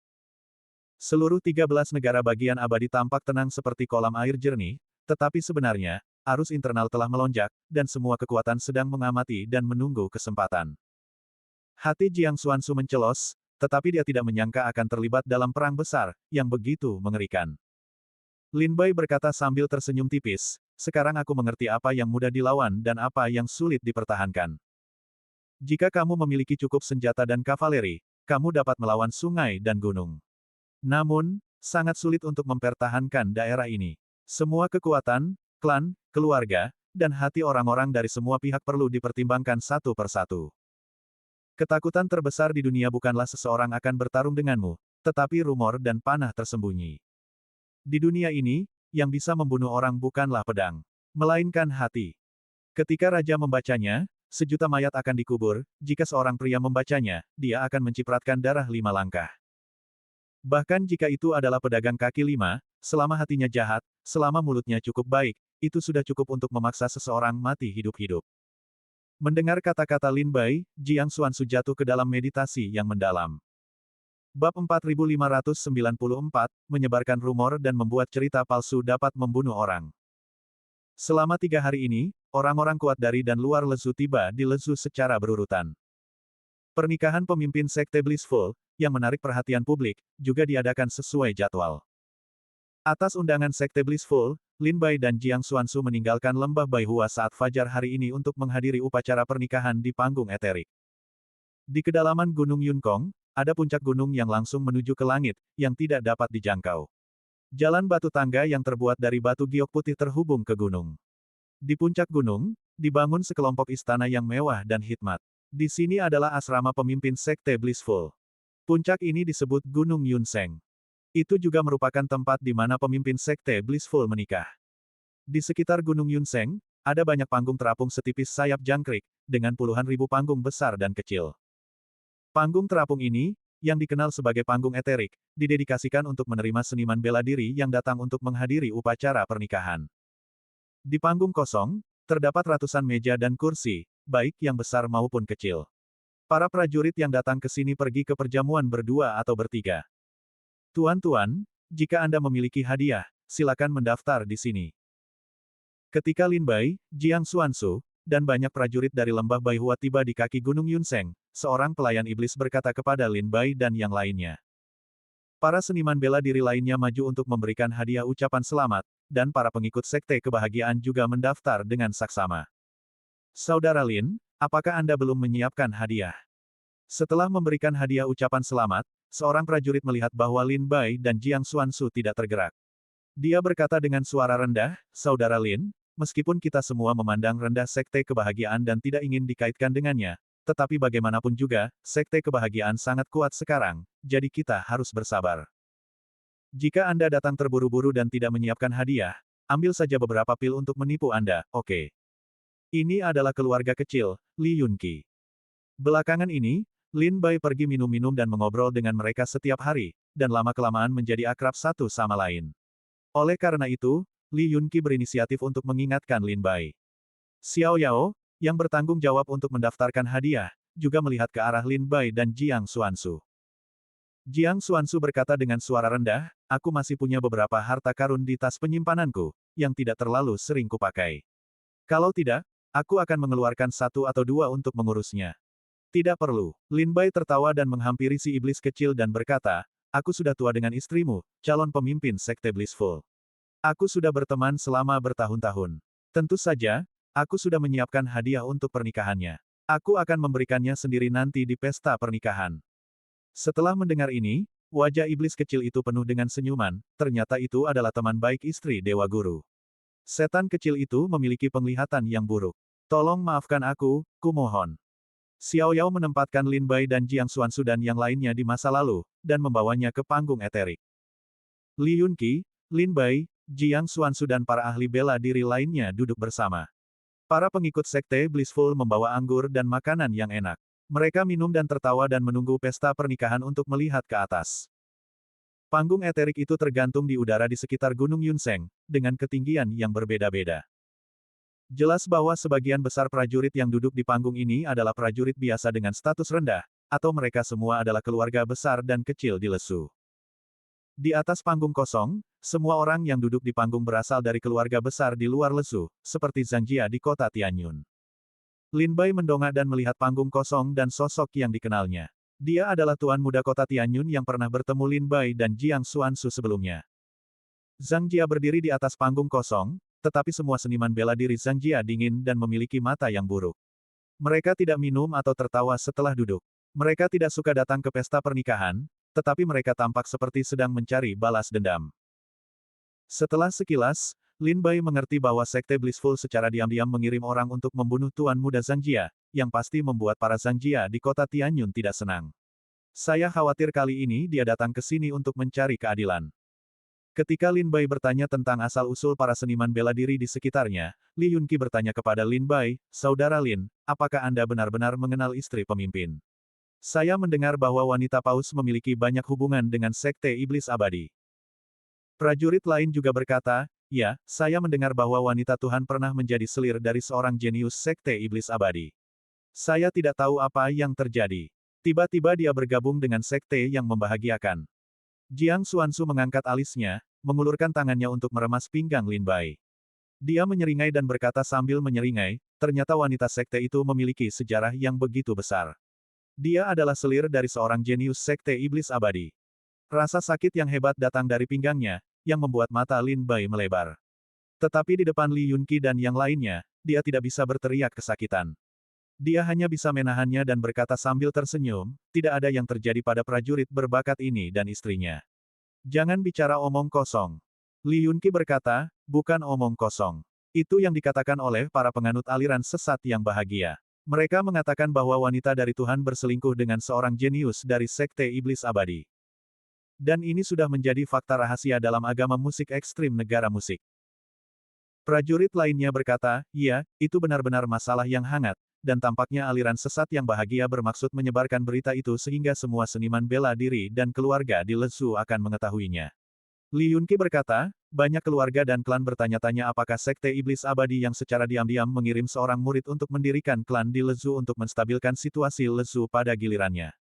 Seluruh 13 negara bagian abadi tampak tenang seperti kolam air jernih, tetapi sebenarnya, arus internal telah melonjak, dan semua kekuatan sedang mengamati dan menunggu kesempatan. Hati Jiang Xuanzu mencelos, tetapi dia tidak menyangka akan terlibat dalam perang besar, yang begitu mengerikan. Lin Bai berkata sambil tersenyum tipis, sekarang aku mengerti apa yang mudah dilawan dan apa yang sulit dipertahankan. Jika kamu memiliki cukup senjata dan kavaleri, kamu dapat melawan sungai dan gunung. Namun, sangat sulit untuk mempertahankan daerah ini. Semua kekuatan, klan, keluarga, dan hati orang-orang dari semua pihak perlu dipertimbangkan satu persatu. Ketakutan terbesar di dunia bukanlah seseorang akan bertarung denganmu, tetapi rumor dan panah tersembunyi. Di dunia ini, yang bisa membunuh orang bukanlah pedang, melainkan hati. Ketika raja membacanya, sejuta mayat akan dikubur, jika seorang pria membacanya, dia akan mencipratkan darah 5 langkah. Bahkan jika itu adalah pedagang kaki 5, selama hatinya jahat, selama mulutnya cukup baik, itu sudah cukup untuk memaksa seseorang mati hidup-hidup. Mendengar kata-kata Lin Bai, Jiang Xuanzu jatuh ke dalam meditasi yang mendalam. Bab 4594, menyebarkan rumor dan membuat cerita palsu dapat membunuh orang. Selama 3 hari ini, orang-orang kuat dari dan luar Lezu tiba di Lezu secara berurutan. Pernikahan pemimpin Sekte Blissful, yang menarik perhatian publik, juga diadakan sesuai jadwal. Atas undangan Sekte Blissful, Lin Bai dan Jiang Xuanzu meninggalkan lembah Baihua saat fajar hari ini untuk menghadiri upacara pernikahan di panggung eterik. Di kedalaman Gunung Yunkong, ada puncak gunung yang langsung menuju ke langit, yang tidak dapat dijangkau. Jalan batu tangga yang terbuat dari batu giok putih terhubung ke gunung. Di puncak gunung, dibangun sekelompok istana yang mewah dan hikmat. Di sini adalah asrama pemimpin Sekte Blissful. Puncak ini disebut Gunung Yunseng. Itu juga merupakan tempat di mana pemimpin Sekte Blissful menikah. Di sekitar Gunung Yunseng, ada banyak panggung terapung setipis sayap jangkrik, dengan puluhan ribu panggung besar dan kecil. Panggung terapung ini, yang dikenal sebagai panggung eterik, didedikasikan untuk menerima seniman bela diri yang datang untuk menghadiri upacara pernikahan. Di panggung kosong, terdapat ratusan meja dan kursi, baik yang besar maupun kecil. Para prajurit yang datang ke sini pergi ke perjamuan berdua atau bertiga. Tuan-tuan, jika Anda memiliki hadiah, silakan mendaftar di sini. Ketika Lin Bai, Jiang Xuansu, dan banyak prajurit dari lembah Baihua tiba di kaki Gunung Yunseng, seorang pelayan iblis berkata kepada Lin Bai dan yang lainnya. Para seniman bela diri lainnya maju untuk memberikan hadiah ucapan selamat, dan para pengikut sekte kebahagiaan juga mendaftar dengan saksama. Saudara Lin, apakah Anda belum menyiapkan hadiah? Setelah memberikan hadiah ucapan selamat, seorang prajurit melihat bahwa Lin Bai dan Jiang Xuansu tidak tergerak. Dia berkata dengan suara rendah, Saudara Lin, meskipun kita semua memandang rendah sekte kebahagiaan dan tidak ingin dikaitkan dengannya, tetapi bagaimanapun juga, sekte kebahagiaan sangat kuat sekarang, jadi kita harus bersabar. Jika Anda datang terburu-buru dan tidak menyiapkan hadiah, ambil saja beberapa pil untuk menipu Anda, oke? Ini adalah keluarga kecil, Li Yunqi. Belakangan ini, Lin Bai pergi minum-minum dan mengobrol dengan mereka setiap hari, dan lama-kelamaan menjadi akrab satu sama lain. Oleh karena itu, Li Yunqi berinisiatif untuk mengingatkan Lin Bai. Xiao Yao, yang bertanggung jawab untuk mendaftarkan hadiah, juga melihat ke arah Lin Bai dan Jiang Xuansu. Jiang Xuansu berkata dengan suara rendah, aku masih punya beberapa harta karun di tas penyimpananku, yang tidak terlalu sering kupakai. Kalau tidak, aku akan mengeluarkan satu atau dua untuk mengurusnya. Tidak perlu. Lin Bai tertawa dan menghampiri si iblis kecil dan berkata, aku sudah tua dengan istrimu, calon pemimpin sekte Blissful. Aku sudah berteman selama bertahun-tahun. Tentu saja, aku sudah menyiapkan hadiah untuk pernikahannya. Aku akan memberikannya sendiri nanti di pesta pernikahan. Setelah mendengar ini, wajah iblis kecil itu penuh dengan senyuman, ternyata itu adalah teman baik istri Dewa Guru. Setan kecil itu memiliki penglihatan yang buruk. Tolong maafkan aku, kumohon. Xiao Yao menempatkan Lin Bai dan Jiang Xuansu dan yang lainnya di masa lalu, dan membawanya ke panggung eterik. Li Yunqi, Lin Bai, Jiang Xuansu dan para ahli bela diri lainnya duduk bersama. Para pengikut sekte Blissful membawa anggur dan makanan yang enak. Mereka minum dan tertawa dan menunggu pesta pernikahan untuk melihat ke atas. Panggung eterik itu tergantung di udara di sekitar Gunung Yunseng, dengan ketinggian yang berbeda-beda. Jelas bahwa sebagian besar prajurit yang duduk di panggung ini adalah prajurit biasa dengan status rendah, atau mereka semua adalah keluarga besar dan kecil di lesu. Di atas panggung kosong, semua orang yang duduk di panggung berasal dari keluarga besar di luar lesu, seperti Zhang Jia di kota Tianyun. Lin Bai mendongak dan melihat panggung kosong dan sosok yang dikenalnya. Dia adalah tuan muda kota Tianyun yang pernah bertemu Lin Bai dan Jiang Xuansu sebelumnya. Zhang Jia berdiri di atas panggung kosong, tetapi semua seniman bela diri Zhang Jia dingin dan memiliki mata yang buruk. Mereka tidak minum atau tertawa setelah duduk. Mereka tidak suka datang ke pesta pernikahan, tetapi mereka tampak seperti sedang mencari balas dendam. Setelah sekilas, Lin Bai mengerti bahwa sekte Blissful secara diam-diam mengirim orang untuk membunuh tuan muda Zhang Jia, yang pasti membuat para Zhang Jia di kota Tianyun tidak senang. Saya khawatir kali ini dia datang ke sini untuk mencari keadilan. Ketika Lin Bai bertanya tentang asal-usul para seniman bela diri di sekitarnya, Li Yunqi bertanya kepada Lin Bai, Saudara Lin, apakah Anda benar-benar mengenal istri pemimpin? Saya mendengar bahwa wanita paus memiliki banyak hubungan dengan sekte iblis abadi. Prajurit lain juga berkata, ya, saya mendengar bahwa wanita Tuhan pernah menjadi selir dari seorang jenius sekte iblis abadi. Saya tidak tahu apa yang terjadi. Tiba-tiba dia bergabung dengan sekte yang membahagiakan. Jiang Xuansu mengangkat alisnya, mengulurkan tangannya untuk meremas pinggang Lin Bai. Dia menyeringai dan berkata sambil menyeringai, ternyata wanita sekte itu memiliki sejarah yang begitu besar. Dia adalah selir dari seorang jenius sekte iblis abadi. Rasa sakit yang hebat datang dari pinggangnya, yang membuat mata Lin Bai melebar. Tetapi di depan Li Yunqi dan yang lainnya, dia tidak bisa berteriak kesakitan. Dia hanya bisa menahannya dan berkata sambil tersenyum, tidak ada yang terjadi pada prajurit berbakat ini dan istrinya. Jangan bicara omong kosong. Li Yunqi berkata, bukan omong kosong. Itu yang dikatakan oleh para penganut aliran sesat yang bahagia. Mereka mengatakan bahwa wanita dari Tuhan berselingkuh dengan seorang jenius dari sekte iblis abadi. Dan ini sudah menjadi fakta rahasia dalam agama musik ekstrim negara musik. Prajurit lainnya berkata, iya, itu benar-benar masalah yang hangat, dan tampaknya aliran sesat yang bahagia bermaksud menyebarkan berita itu sehingga semua seniman bela diri dan keluarga di Lezu akan mengetahuinya. Li Yunqi berkata, banyak keluarga dan klan bertanya-tanya apakah Sekte Iblis Abadi yang secara diam-diam mengirim seorang murid untuk mendirikan klan di Lezu untuk menstabilkan situasi Lezu pada gilirannya.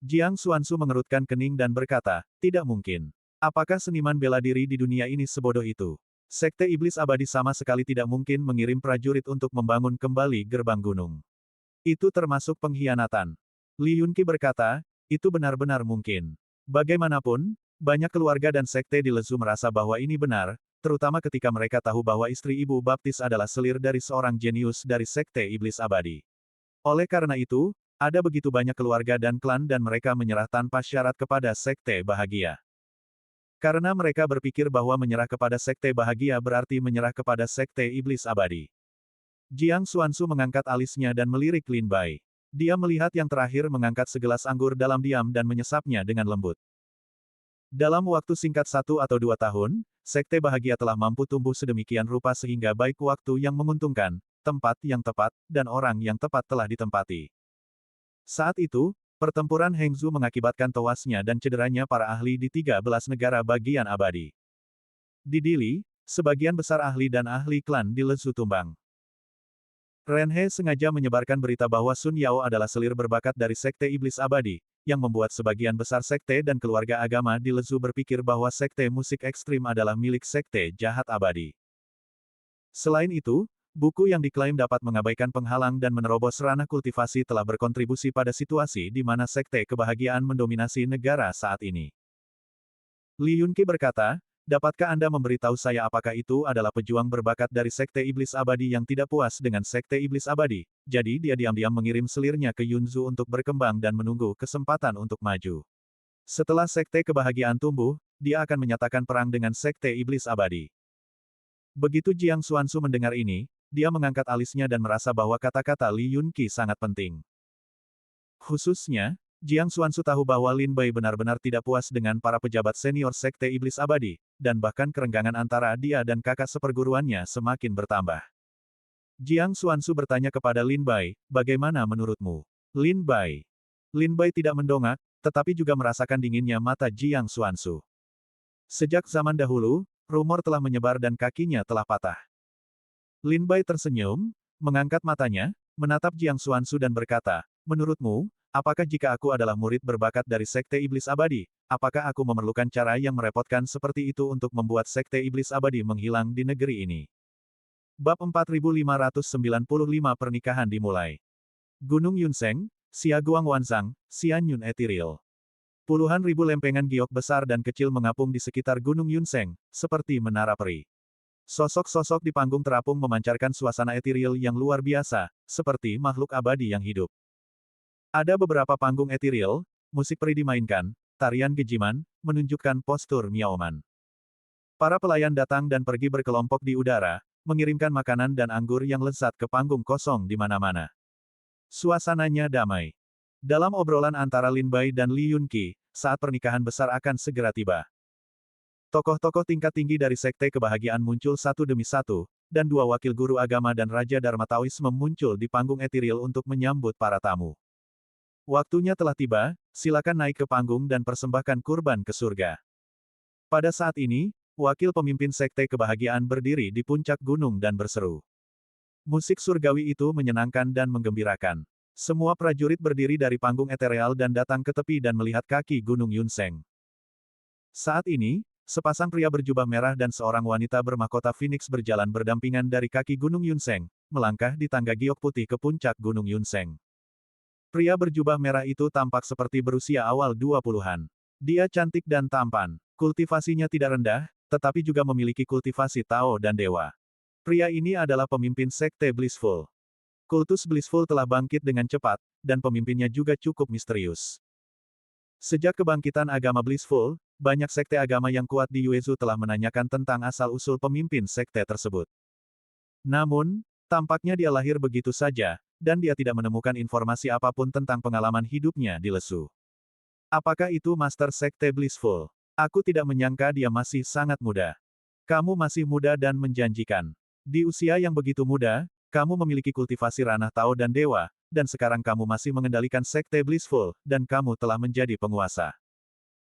Jiang Xuanzu mengerutkan kening dan berkata, tidak mungkin. Apakah seniman bela diri di dunia ini sebodoh itu? Sekte Iblis Abadi sama sekali tidak mungkin mengirim prajurit untuk membangun kembali gerbang gunung. Itu termasuk pengkhianatan. Li Yunqi berkata, itu benar-benar mungkin. Bagaimanapun, banyak keluarga dan sekte di Lezu merasa bahwa ini benar, terutama ketika mereka tahu bahwa istri ibu baptis adalah selir dari seorang jenius dari Sekte Iblis Abadi. Oleh karena itu, ada begitu banyak keluarga dan klan dan mereka menyerah tanpa syarat kepada Sekte Bahagia. Karena mereka berpikir bahwa menyerah kepada Sekte Bahagia berarti menyerah kepada Sekte Iblis Abadi. Jiang Xuanzu mengangkat alisnya dan melirik Lin Bai. Dia melihat yang terakhir mengangkat segelas anggur dalam diam dan menyesapnya dengan lembut. Dalam waktu singkat 1 atau 2 tahun, Sekte Bahagia telah mampu tumbuh sedemikian rupa sehingga baik waktu yang menguntungkan, tempat yang tepat, dan orang yang tepat telah ditempati. Saat itu, pertempuran Hengzu mengakibatkan tewasnya dan cederanya para ahli di 13 negara bagian abadi. Di Dili, sebagian besar ahli dan ahli klan di Lezu tumbang. Ren He sengaja menyebarkan berita bahwa Sun Yao adalah selir berbakat dari Sekte Iblis Abadi, yang membuat sebagian besar sekte dan keluarga agama di Lezu berpikir bahwa sekte musik ekstrim adalah milik sekte jahat abadi. Selain itu, buku yang diklaim dapat mengabaikan penghalang dan menerobos ranah kultivasi telah berkontribusi pada situasi di mana sekte kebahagiaan mendominasi negara saat ini. Li Yunqi berkata, dapatkah Anda memberitahu saya apakah itu adalah pejuang berbakat dari Sekte Iblis Abadi yang tidak puas dengan Sekte Iblis Abadi, jadi dia diam-diam mengirim selirnya ke Yunzu untuk berkembang dan menunggu kesempatan untuk maju. Setelah Sekte Kebahagiaan tumbuh, dia akan menyatakan perang dengan Sekte Iblis Abadi. Begitu Jiang Xuanzu mendengar ini, dia mengangkat alisnya dan merasa bahwa kata-kata Li Yunqi sangat penting. Khususnya, Jiang Xuanzu tahu bahwa Lin Bai benar-benar tidak puas dengan para pejabat senior Sekte Iblis Abadi, dan bahkan kerenggangan antara dia dan kakak seperguruannya semakin bertambah. Jiang Xuanzu bertanya kepada Lin Bai, bagaimana menurutmu? Lin Bai. Lin Bai tidak mendongak, tetapi juga merasakan dinginnya mata Jiang Xuanzu. Sejak zaman dahulu, rumor telah menyebar dan kakinya telah patah. Lin Bai tersenyum, mengangkat matanya, menatap Jiang Xuanzu dan berkata, menurutmu, apakah jika aku adalah murid berbakat dari Sekte Iblis Abadi, apakah aku memerlukan cara yang merepotkan seperti itu untuk membuat Sekte Iblis Abadi menghilang di negeri ini? Bab 4595 Pernikahan dimulai. Gunung Yunseng, Xiaguang Wanzang, Xianyun Ethereal. Puluhan ribu lempengan giok besar dan kecil mengapung di sekitar Gunung Yunseng, seperti menara peri. Sosok-sosok di panggung terapung memancarkan suasana ethereal yang luar biasa, seperti makhluk abadi yang hidup. Ada beberapa panggung ethereal, musik peri dimainkan, tarian gejiman, menunjukkan postur Miaoman. Para pelayan datang dan pergi berkelompok di udara, mengirimkan makanan dan anggur yang lezat ke panggung kosong di mana-mana. Suasananya damai. Dalam obrolan antara Lin Bai dan Li Yunqi, saat pernikahan besar akan segera tiba. Tokoh-tokoh tingkat tinggi dari Sekte Kebahagiaan muncul satu demi satu, dan dua wakil guru agama dan Raja Dharma Taoisme muncul di panggung ethereal untuk menyambut para tamu. Waktunya telah tiba, silakan naik ke panggung dan persembahkan kurban ke surga. Pada saat ini, wakil pemimpin Sekte Kebahagiaan berdiri di puncak gunung dan berseru. Musik surgawi itu menyenangkan dan menggembirakan. Semua prajurit berdiri dari panggung ethereal dan datang ke tepi dan melihat kaki Gunung Yunseng. Saat ini, sepasang pria berjubah merah dan seorang wanita bermahkota Phoenix berjalan berdampingan dari kaki Gunung Yunseng, melangkah di tangga giok putih ke puncak Gunung Yunseng. Pria berjubah merah itu tampak seperti berusia awal 20-an. Dia cantik dan tampan. Kultivasinya tidak rendah, tetapi juga memiliki kultivasi Tao dan Dewa. Pria ini adalah pemimpin Sekte Blissful. Kultus Blissful telah bangkit dengan cepat, dan pemimpinnya juga cukup misterius. Sejak kebangkitan agama Blissful, banyak sekte agama yang kuat di Yuezhu telah menanyakan tentang asal-usul pemimpin sekte tersebut. Namun, tampaknya dia lahir begitu saja, dan dia tidak menemukan informasi apapun tentang pengalaman hidupnya di Lesu. Apakah itu Master Sekte Blissful? Aku tidak menyangka dia masih sangat muda. Kamu masih muda dan menjanjikan. Di usia yang begitu muda, kamu memiliki kultivasi ranah Tao dan Dewa, dan sekarang kamu masih mengendalikan Sekte Blissful, dan kamu telah menjadi penguasa.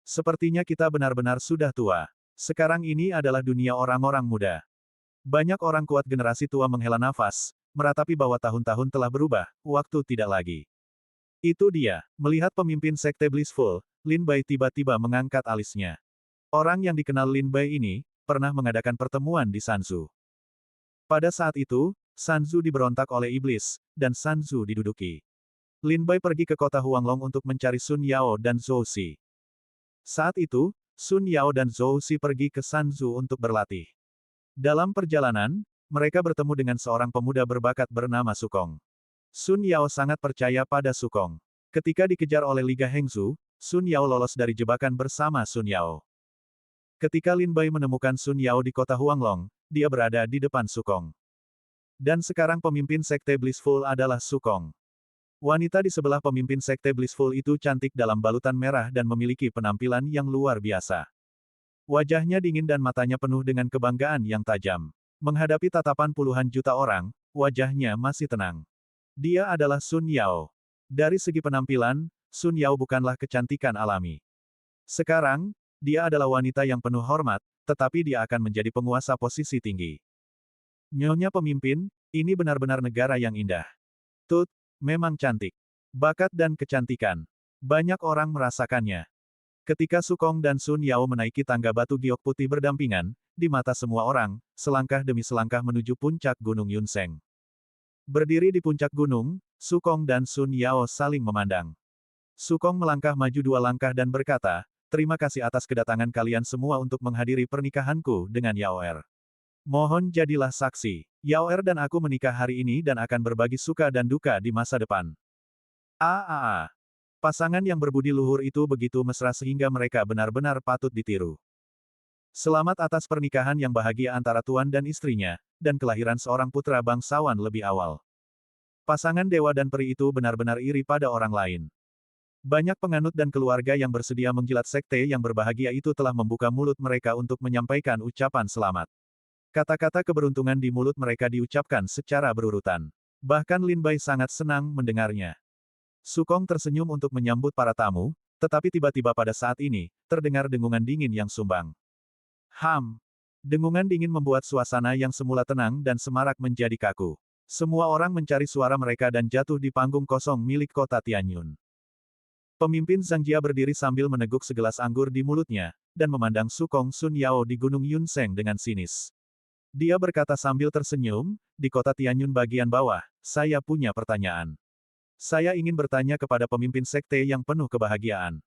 Sepertinya kita benar-benar sudah tua. Sekarang ini adalah dunia orang-orang muda. Banyak orang kuat generasi tua menghela nafas, meratapi bahwa tahun-tahun telah berubah, waktu tidak lagi. Itu dia. Melihat pemimpin Sekte Blissful, Lin Bai tiba-tiba mengangkat alisnya. Orang yang dikenal Lin Bai ini, pernah mengadakan pertemuan di Sanzu. Pada saat itu, Sanzu diberontak oleh iblis, dan Sanzu diduduki. Lin Bai pergi ke kota Huanglong untuk mencari Sun Yao dan Zhou Xi. Saat itu, Sun Yao dan Zhou Xi pergi ke Sanzu untuk berlatih. Dalam perjalanan, mereka bertemu dengan seorang pemuda berbakat bernama Sukong. Sun Yao sangat percaya pada Sukong. Ketika dikejar oleh Liga Hengzu, Sun Yao lolos dari jebakan bersama Sun Yao. Ketika Lin Bai menemukan Sun Yao di kota Huanglong, dia berada di depan Sukong. Dan sekarang pemimpin Sekte Blissful adalah Sukong. Wanita di sebelah pemimpin Sekte Blissful itu cantik dalam balutan merah dan memiliki penampilan yang luar biasa. Wajahnya dingin dan matanya penuh dengan kebanggaan yang tajam. Menghadapi tatapan puluhan juta orang, wajahnya masih tenang. Dia adalah Sun Yao. Dari segi penampilan, Sun Yao bukanlah kecantikan alami. Sekarang, dia adalah wanita yang penuh hormat, tetapi dia akan menjadi penguasa posisi tinggi. Nyonya pemimpin, ini benar-benar negara yang indah. Tut, memang cantik. Bakat dan kecantikan. Banyak orang merasakannya. Ketika Sukong dan Sun Yao menaiki tangga batu giok putih berdampingan, di mata semua orang, selangkah demi selangkah menuju puncak Gunung Yunseng. Berdiri di puncak gunung, Sukong dan Sun Yao saling memandang. Sukong melangkah maju 2 langkah dan berkata, "Terima kasih atas kedatangan kalian semua untuk menghadiri pernikahanku dengan Yaoer. Mohon jadilah saksi. Yaoer dan aku menikah hari ini dan akan berbagi suka dan duka di masa depan." Pasangan yang berbudi luhur itu begitu mesra sehingga mereka benar-benar patut ditiru. Selamat atas pernikahan yang bahagia antara tuan dan istrinya, dan kelahiran seorang putra bangsawan lebih awal. Pasangan dewa dan peri itu benar-benar iri pada orang lain. Banyak penganut dan keluarga yang bersedia menjilat sekte yang berbahagia itu telah membuka mulut mereka untuk menyampaikan ucapan selamat. Kata-kata keberuntungan di mulut mereka diucapkan secara berurutan. Bahkan Lin Bai sangat senang mendengarnya. Sukong tersenyum untuk menyambut para tamu, tetapi tiba-tiba pada saat ini, terdengar dengungan dingin yang sumbang. Dengungan dingin membuat suasana yang semula tenang dan semarak menjadi kaku. Semua orang mencari suara mereka dan jatuh di panggung kosong milik kota Tianyun. Pemimpin Zhang Jia berdiri sambil meneguk segelas anggur di mulutnya, dan memandang Sukong Sun Yao di Gunung Yunseng dengan sinis. Dia berkata sambil tersenyum, "Di kota Tianyun bagian bawah, saya punya pertanyaan. Saya ingin bertanya kepada pemimpin sekte yang penuh kebahagiaan.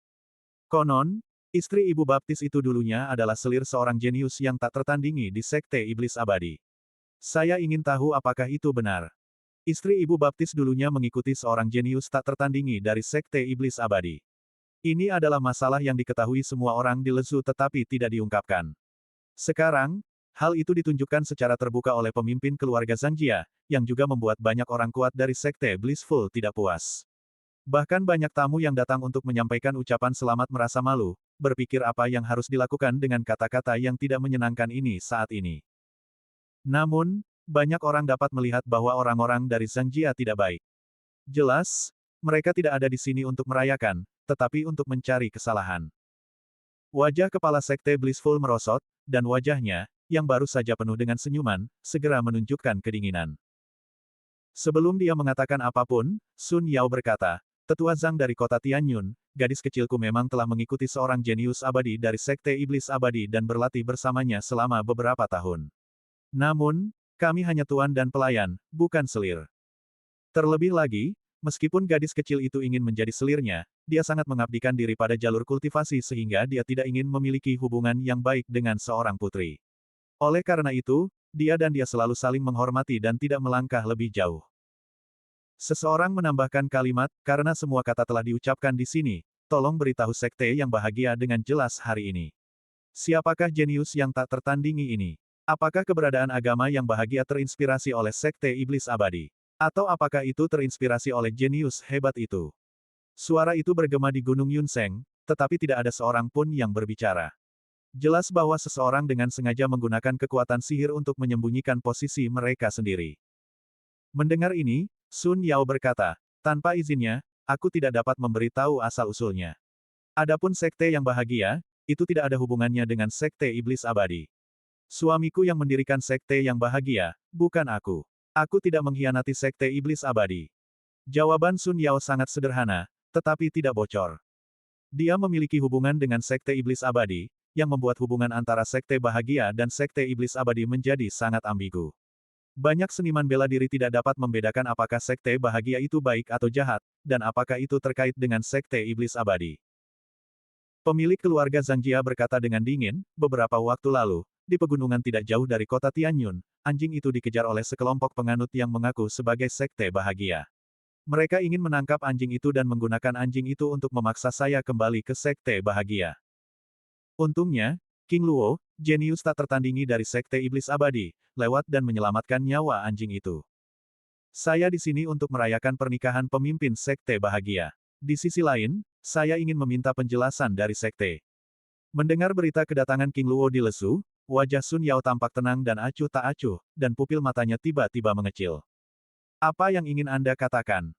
Konon, istri Ibu Baptis itu dulunya adalah selir seorang jenius yang tak tertandingi di Sekte Iblis Abadi. Saya ingin tahu apakah itu benar. Istri Ibu Baptis dulunya mengikuti seorang jenius tak tertandingi dari Sekte Iblis Abadi. Ini adalah masalah yang diketahui semua orang di Lezu tetapi tidak diungkapkan. Sekarang, hal itu ditunjukkan secara terbuka oleh pemimpin keluarga Zhang Jia, yang juga membuat banyak orang kuat dari Sekte Blissful tidak puas. Bahkan banyak tamu yang datang untuk menyampaikan ucapan selamat merasa malu, berpikir apa yang harus dilakukan dengan kata-kata yang tidak menyenangkan ini saat ini. Namun, banyak orang dapat melihat bahwa orang-orang dari Zhang Jia tidak baik. Jelas, mereka tidak ada di sini untuk merayakan, tetapi untuk mencari kesalahan. Wajah kepala Sekte Blissful merosot, dan wajahnya, yang baru saja penuh dengan senyuman, segera menunjukkan kedinginan. Sebelum dia mengatakan apapun, Sun Yao berkata, "Tetua Zhang dari kota Tianyun, gadis kecilku memang telah mengikuti seorang jenius abadi dari Sekte Iblis Abadi dan berlatih bersamanya selama beberapa tahun. Namun, kami hanya tuan dan pelayan, bukan selir. Terlebih lagi, meskipun gadis kecil itu ingin menjadi selirnya, dia sangat mengabdikan diri pada jalur kultivasi sehingga dia tidak ingin memiliki hubungan yang baik dengan seorang putri. Oleh karena itu, dia selalu saling menghormati dan tidak melangkah lebih jauh." Seseorang menambahkan kalimat, "Karena semua kata telah diucapkan di sini, tolong beritahu sekte yang bahagia dengan jelas hari ini. Siapakah jenius yang tak tertandingi ini? Apakah keberadaan agama yang bahagia terinspirasi oleh Sekte Iblis Abadi? Atau apakah itu terinspirasi oleh jenius hebat itu?" Suara itu bergema di Gunung Yunseng, tetapi tidak ada seorang pun yang berbicara. Jelas bahwa seseorang dengan sengaja menggunakan kekuatan sihir untuk menyembunyikan posisi mereka sendiri. Mendengar ini, Sun Yao berkata, tanpa izinnya, aku tidak dapat memberitahu asal-usulnya. Adapun sekte yang bahagia, itu tidak ada hubungannya dengan sekte iblis abadi. Suamiku yang mendirikan sekte yang bahagia, bukan aku. Aku tidak mengkhianati sekte iblis abadi. Jawaban Sun Yao sangat sederhana, tetapi tidak bocor. Dia memiliki hubungan dengan sekte iblis abadi, yang membuat hubungan antara sekte bahagia dan sekte iblis abadi menjadi sangat ambigu. Banyak seniman bela diri tidak dapat membedakan apakah sekte bahagia itu baik atau jahat, dan apakah itu terkait dengan sekte iblis abadi. Pemilik keluarga Zhang Jia berkata dengan dingin, beberapa waktu lalu, di pegunungan tidak jauh dari kota Tianyun, anjing itu dikejar oleh sekelompok penganut yang mengaku sebagai sekte bahagia. Mereka ingin menangkap anjing itu dan menggunakan anjing itu untuk memaksa saya kembali ke sekte bahagia. Untungnya, King Luo, jenius tak tertandingi dari sekte iblis abadi, lewat dan menyelamatkan nyawa anjing itu. Saya di sini untuk merayakan pernikahan pemimpin sekte bahagia. Di sisi lain, saya ingin meminta penjelasan dari sekte. Mendengar berita kedatangan King Luo di lesu, wajah Sun Yao tampak tenang dan acuh tak acuh, dan pupil matanya tiba-tiba mengecil. Apa yang ingin Anda katakan?